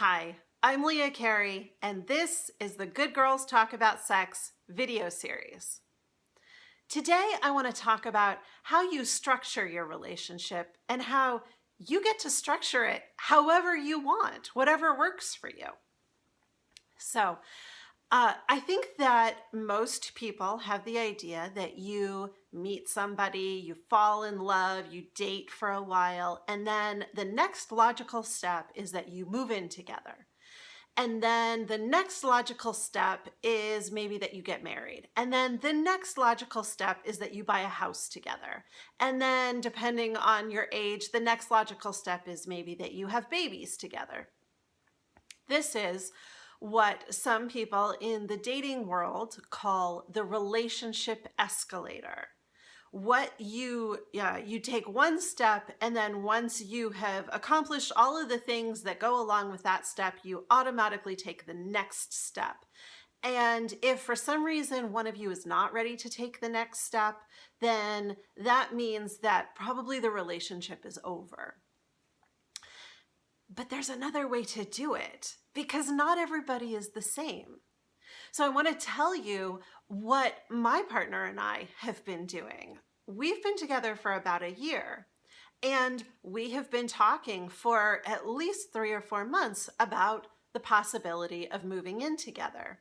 Hi, I'm Leah Carey, and this is the Good Girls Talk About Sex video series. Today, I want to talk about how you structure your relationship and how you get to structure it however you want, whatever works for you. So, I think that most people have the idea that you meet somebody, you fall in love, you date for a while, and then the next logical step is that you move in together. And then the next logical step is maybe that you get married. And then the next logical step is that you buy a house together. And then depending on your age, the next logical step is maybe that you have babies together. This is what some people in the dating world call the relationship escalator. You take one step, and then once you have accomplished all of the things that go along with that step, you automatically take the next step. And if for some reason one of you is not ready to take the next step, then that means that probably the relationship is over. But there's another way to do it, because not everybody is the same. So I want to tell you what my partner and I have been doing. We've been together for about a year, and we have been talking for at least 3 or 4 months about the possibility of moving in together.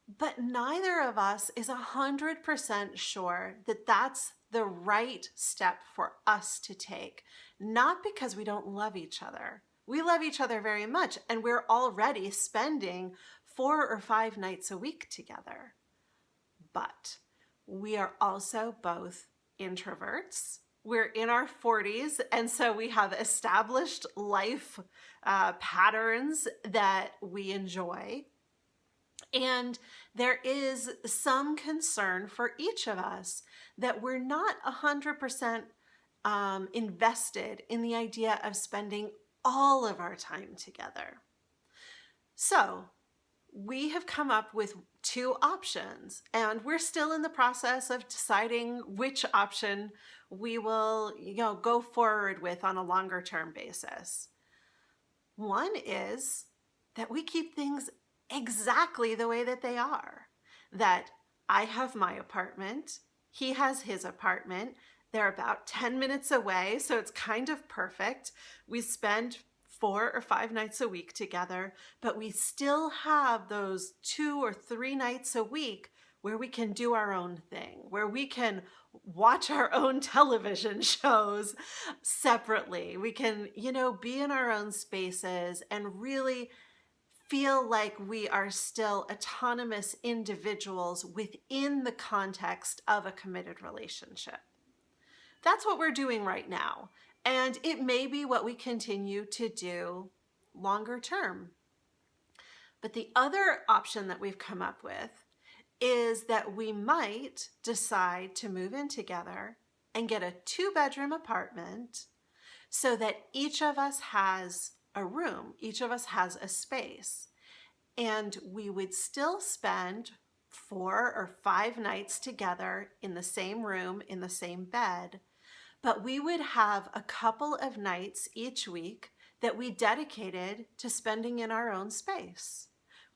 But neither of us is 100% sure that that's the right step for us to take, not because we don't love each other. We love each other very much, and we're already spending 4 or 5 nights a week together. But we are also both introverts. We're in our 40s, and so we have established life patterns that we enjoy. And there is some concern for each of us that we're not 100% invested in the idea of spending all of our time together. So we have come up with 2 options, and we're still in the process of deciding which option we will, go forward with on a longer term basis. One is that we keep things exactly the way that they are, that I have my apartment, he has his apartment. They're about 10 minutes away, so it's kind of perfect. We spend 4 or 5 nights a week together, but we still have those 2 or 3 nights a week where we can do our own thing, where we can watch our own television shows separately. We can, be in our own spaces and really feel like we are still autonomous individuals within the context of a committed relationship. That's what we're doing right now. And it may be what we continue to do longer term. But the other option that we've come up with is that we might decide to move in together and get a 2-bedroom apartment so that each of us has a room, each of us has a space. And we would still spend 4 or 5 nights together in the same room, in the same bed, but we would have a couple of nights each week that we dedicated to spending in our own space.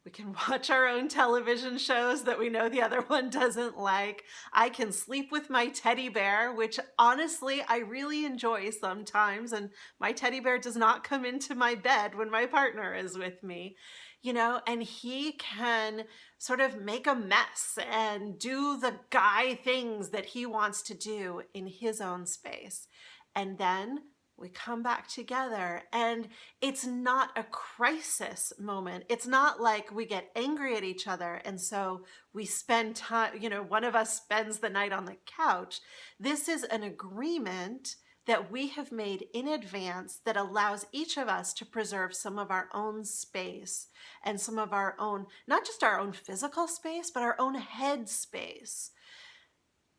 We can watch our own television shows that we know the other one doesn't like. I can sleep with my teddy bear, which honestly I really enjoy sometimes, and my teddy bear does not come into my bed when my partner is with me. And he can sort of make a mess and do the guy things that he wants to do in his own space. And then we come back together, and it's not a crisis moment. It's not like we get angry at each other and so we spend time, one of us spends the night on the couch. This is an agreement that we have made in advance that allows each of us to preserve some of our own space and some of our own, not just our own physical space, but our own head space.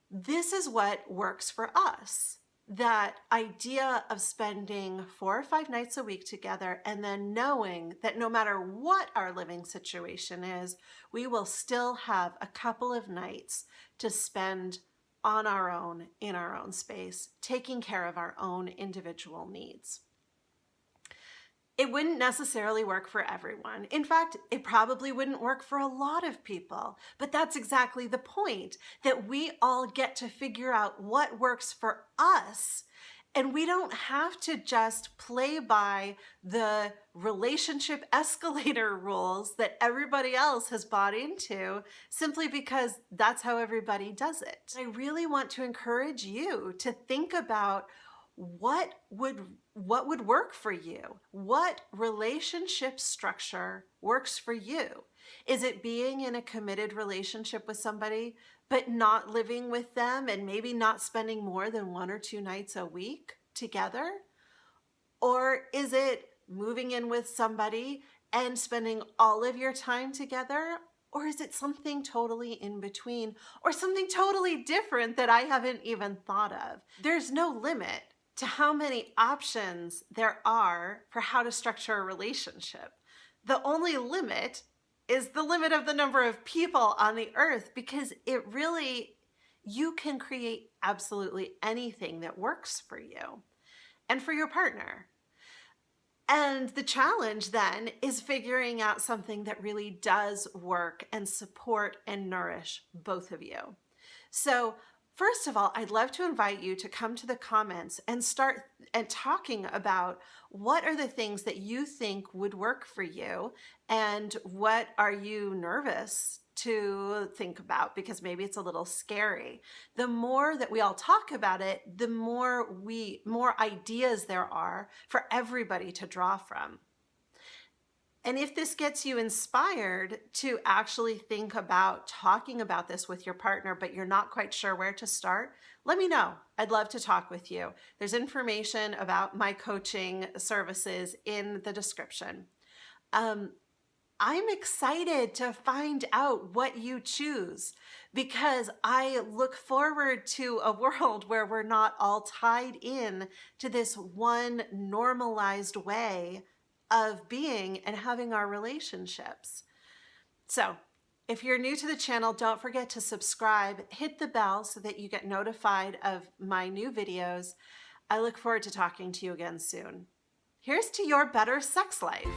This is what works for us. That idea of spending 4 or 5 nights a week together, and then knowing that no matter what our living situation is, we will still have a couple of nights to spend on our own, in our own space, taking care of our own individual needs. It wouldn't necessarily work for everyone. In fact, it probably wouldn't work for a lot of people. But that's exactly the point, that we all get to figure out what works for us. And we don't have to just play by the relationship escalator rules that everybody else has bought into simply because that's how everybody does it. I really want to encourage you to think about what would work for you? What relationship structure works for you? Is it being in a committed relationship with somebody, but not living with them and maybe not spending more than 1 or 2 nights a week together? Or is it moving in with somebody and spending all of your time together? Or is it something totally in between, or something totally different that I haven't even thought of? There's no limit to how many options there are for how to structure a relationship. The only limit is the limit of the number of people on the earth, because you can create absolutely anything that works for you and for your partner. And the challenge then is figuring out something that really does work and support and nourish both of you. So first of all, I'd love to invite you to come to the comments and start talking about what are the things that you think would work for you, and what are you nervous to think about because maybe it's a little scary. The more that we all talk about it, the more ideas there are for everybody to draw from. And if this gets you inspired to actually think about talking about this with your partner, but you're not quite sure where to start, let me know. I'd love to talk with you. There's information about my coaching services in the description. I'm excited to find out what you choose, because I look forward to a world where we're not all tied in to this one normalized way of being and having our relationships. So if you're new to the channel, don't forget to subscribe, hit the bell so that you get notified of my new videos. I look forward to talking to you again soon. Here's to your better sex life.